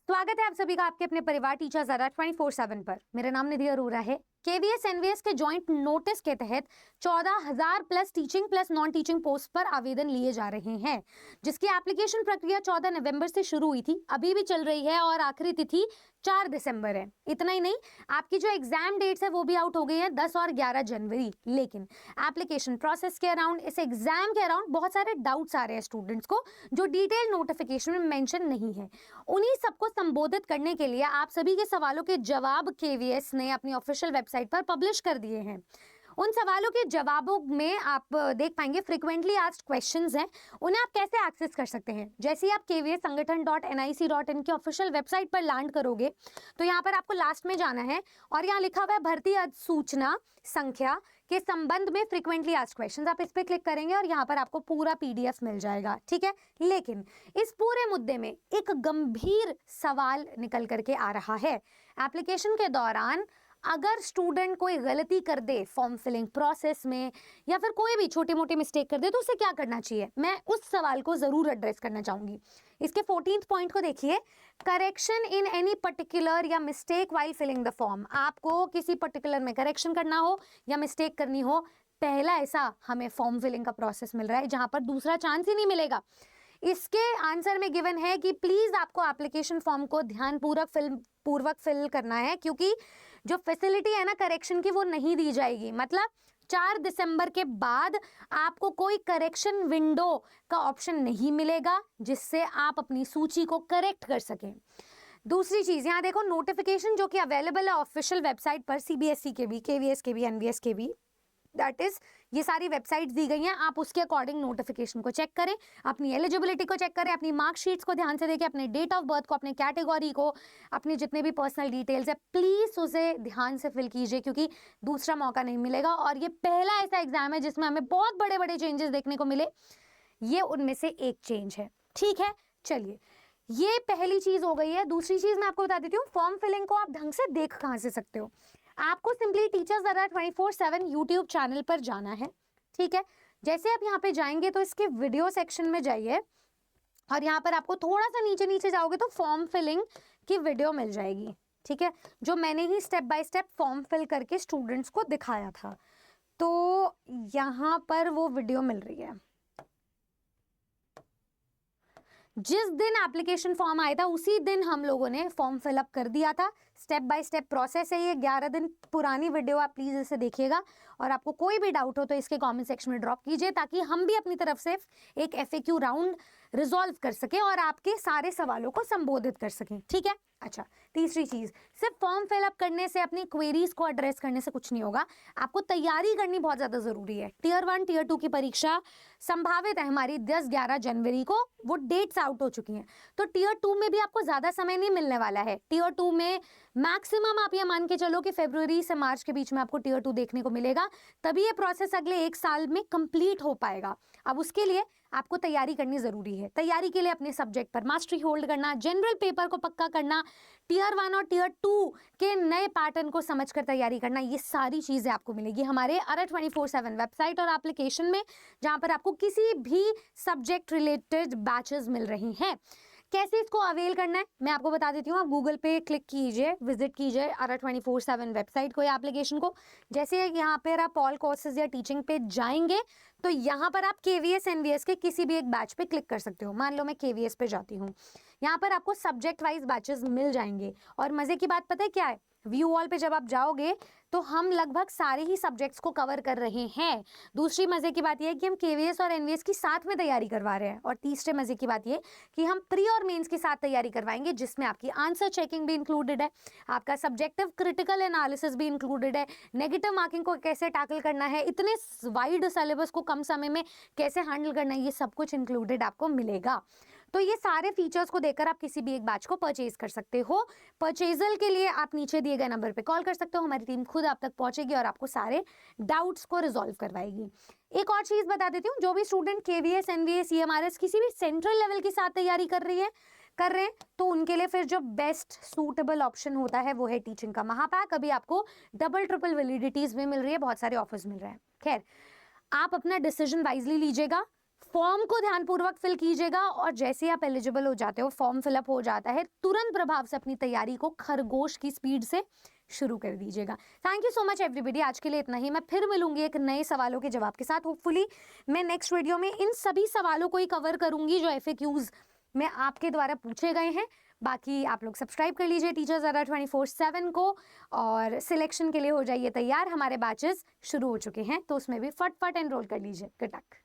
स्वागत है आप सभी का आपके अपने परिवार टीचर ज़रा 24/7 पर। मेरा नाम निधि अरोरा है। केवीएस एनवीएस के जॉइंट नोटिस के तहत 14,000 plus teaching plus non teaching post पर आवेदन लिए जा रहे हैं, जिसकी एप्लीकेशन प्रक्रिया 14 नवंबर से शुरू हुई थी, अभी भी चल रही है और आखिरी तिथि 4 दिसंबर है। इतना ही नहीं, आपकी जो एग्जाम डेट्स है वो भी आउट हो गई है 10 और 11 जनवरी। लेकिन एप्लीकेशन प्रोसेस के अराउंड, इस एग्जाम के अराउंड बहुत सारे डाउट्स आ रहे हैं स्टूडेंट्स को, जो डिटेल नोटिफिकेशन में मेंशन नहीं है। उन्हीं सबको संबोधित करने के लिए आप सभी के सवालों के जवाब केवीएस ने अपनी ऑफिशियल वेबसाइट पर पब्लिश कर दिए हैं। उन सवालों के जवाबों में आप देख पाएंगे फ्रीक्वेंटली आस्क्ड क्वेश्चंस हैं, उन्हें आप कैसे एक्सेस कर सकते हैं। जैसे ही आप kvssangathan.nic.in की ऑफिशियल वेबसाइट पर लैंड करोगे तो यहाँ पर आपको लास्ट में जाना है और यहाँ लिखा हुआ है भर्ती अधिसूचना संख्या के संबंध में फ्रीक्वेंटली आस्क्ड क्वेश्चंस। आप इस पर क्लिक करेंगे और यहाँ पर आपको पूरा पीडीएफ मिल जाएगा, ठीक है। लेकिन इस पूरे मुद्दे में एक गंभीर सवाल निकल करके आ रहा है। एप्लीकेशन के दौरान अगर स्टूडेंट कोई गलती कर दे फॉर्म फिलिंग प्रोसेस में या फिर कोई भी छोटी मोटी मिस्टेक कर दे तो उसे क्या करना चाहिए, मैं उस सवाल को जरूर एड्रेस करना चाहूंगी। इसके 14th पॉइंट को देखिए, करेक्शन इन एनी पर्टिकुलर या mistake while filling the form. आपको किसी पर्टिकुलर में करेक्शन करना हो या मिस्टेक करनी हो, पहला ऐसा हमें फॉर्म फिलिंग का प्रोसेस मिल रहा है जहां पर दूसरा चांस ही नहीं मिलेगा। इसके आंसर में गिवन है कि प्लीज आपको एप्लीकेशन फॉर्म को ध्यानपूर्वक फिल करना है, क्योंकि जो फैसिलिटी है ना करेक्शन की वो नहीं दी जाएगी। मतलब 4 दिसंबर के बाद आपको कोई करेक्शन विंडो का ऑप्शन नहीं मिलेगा जिससे आप अपनी सूची को करेक्ट कर सकें। दूसरी चीज यहाँ देखो, नोटिफिकेशन जो कि अवेलेबल है ऑफिशियल वेबसाइट पर, सीबीएसई के भी, केवीएस के भी, एनवीएस के भी, दैट इज ये सारी वेबसाइट्स दी गई हैं। आप उसके अकॉर्डिंग नोटिफिकेशन को चेक करें, अपनी एलिजिबिलिटी को चेक करें, अपनी मार्कशीट्स को ध्यान से देखें, अपने डेट ऑफ बर्थ को, अपने कैटेगरी को, अपने जितने भी पर्सनल डिटेल्स है, प्लीज उसे ध्यान से फिल कीजिए, क्योंकि दूसरा मौका नहीं मिलेगा। और ये पहला ऐसा एग्जाम है जिसमें हमें बहुत बड़े बड़े चेंजेस देखने को मिले, ये उनमें से एक चेंज है, ठीक है। चलिए, ये पहली चीज हो गई है। दूसरी चीज मैं आपको बता देती हूँ, फॉर्म फिलिंग को आप ढंग से देख कहाँ से सकते हो। आपको सिंपली टीचर्स ज़रा 24/7 यूट्यूब चैनल पर जाना है, ठीक है। जैसे आप यहाँ पे जाएंगे तो इसके वीडियो सेक्शन में जाइए और यहाँ पर आपको थोड़ा सा नीचे नीचे जाओगे तो फॉर्म फिलिंग की वीडियो मिल जाएगी, ठीक है, जो मैंने ही step by step form fill करके स्टूडेंट्स को दिखाया था। तो यहाँ पर वो वीडियो मिल रही है। जिस दिन एप्लीकेशन फॉर्म आया था उसी दिन हम लोगों ने फॉर्म फिलअप कर दिया था। स्टेप बाय स्टेप प्रोसेस है ये, 11 दिन पुरानी वीडियो, आप प्लीज इसे देखिएगा। और आपको कोई भी डाउट हो तो इसके कमेंट सेक्शन में ड्रॉप कीजिए, ताकि हम भी अपनी तरफ से एक FAQ राउंड रिजॉल्व कर सके और आपके सारे सवालों को संबोधित कर सकें, ठीक है। अच्छा, तीसरी चीज, सिर्फ फॉर्म फिलअप करने से, अपनी क्वेरीज को एड्रेस करने से कुछ नहीं होगा, आपको तैयारी करनी बहुत ज्यादा जरूरी है। टियर 1 टियर 2 की परीक्षा संभावित है हमारी 10-11 जनवरी को, वो डेट्स आउट हो चुकी हैं। तो टियर 2 में भी आपको ज्यादा समय नहीं मिलने वाला है। टियर 2 में मैक्सिमम आप ये मान के चलो कि फरवरी से मार्च के बीच में आपको टियर 2 देखने को मिलेगा, तभी ये प्रोसेस अगले 1 साल में कंप्लीट हो पाएगा। अब उसके लिए आपको तैयारी करनी जरूरी है। तैयारी के लिए अपने सब्जेक्ट पर मास्टरी होल्ड करना, जनरल पेपर को पक्का करना, टियर 1 और टियर 2 के नए पैटर्न को समझकर तैयारी करना, ये सारी चीजें आपको मिलेगी हमारे अरा 24/7 वेबसाइट और एप्लीकेशन में, जहां पर आपको किसी भी सब्जेक्ट रिलेटेड बैचेस मिल रही हैं। कैसे इसको अवेल करना है मैं आपको बता देती हूँ। आप गूगल पे क्लिक कीजिए, विजिट कीजिए अरा 24/7 वेबसाइट को या एप्लीकेशन को। जैसे यहाँ पर आप ऑल कोर्सेज या टीचिंग पे जाएंगे तो यहाँ पर आप केवीएस एनवीएस के किसी भी एक बैच पे क्लिक कर सकते हो। मान लो मैं केवीएस पे जाती हूँ, यहाँ पर आपको सब्जेक्ट वाइज बैचेस मिल जाएंगे। और मजे की बात पता है क्या है, व्यू ऑल पे जब आप जाओगे तो हम लगभग सारे ही सब्जेक्ट्स को कवर कर रहे हैं। दूसरी मजे की बात यह है कि हम केवीएस और एनवीएस की साथ में तैयारी करवा रहे हैं। और तीसरे मजे की बात यह कि हम प्री और मेंस के साथ तैयारी करवाएंगे, जिसमें आपकी आंसर चेकिंग भी इंक्लूडेड है, आपका सब्जेक्टिव क्रिटिकल एनालिसिस भी इंक्लूडेड है, नेगेटिव मार्किंग को कैसे टैकल करना है, इतने वाइड सिलेबस को कम समय में कैसे हैंडल करना है, ये सब कुछ इंक्लूडेड आपको मिलेगा। तो ये सारे फीचर्स को देखकर आप किसी भी एक बैच को परचेज कर सकते हो। परचेजल के लिए आप नीचे दिए गए नंबर पे कॉल कर सकते हो, हमारी टीम खुद आप तक पहुंचेगी और आपको सारे डाउट्स को रिजॉल्व करवाएगी। एक और चीज बता देती हूँ, जो भी स्टूडेंट केवीएस एनवीएस EMRS किसी भी सेंट्रल लेवल के साथ तैयारी कर रहे हैं तो उनके लिए फिर जो बेस्ट सूटेबल ऑप्शन होता है वो है टीचिंग का महापैक। अभी आपको डबल ट्रिपल वैलिडिटीज भी मिल रही है, बहुत सारे ऑफर्स मिल रहे हैं। खैर, आप अपना डिसीजन वाइजली लीजिएगा। फॉर्म को ध्यानपूर्वक फिल कीजिएगा और जैसे आप एलिजिबल हो जाते हो, फॉर्म फिलअप हो जाता है, तुरंत प्रभाव से अपनी तैयारी को खरगोश की स्पीड से शुरू कर दीजिएगा। Thank you so much everybody. आज के लिए इतना ही। मैं फिर मिलूंगी एक नए सवालों के जवाब के साथ। होपफुली मैं नेक्स्ट वीडियो में इन सभी सवालों को ही कवर करूंगी जो FAQs में आपके द्वारा पूछे गए हैं। बाकी आप लोग सब्सक्राइब कर लीजिए टीचर्स अड्डा 24/7 को और सिलेक्शन के लिए हो जाइए तैयार। हमारे बैचेस शुरू हो चुके हैं तो उसमें भी फटाफट एनरोल कर लीजिए। Good luck.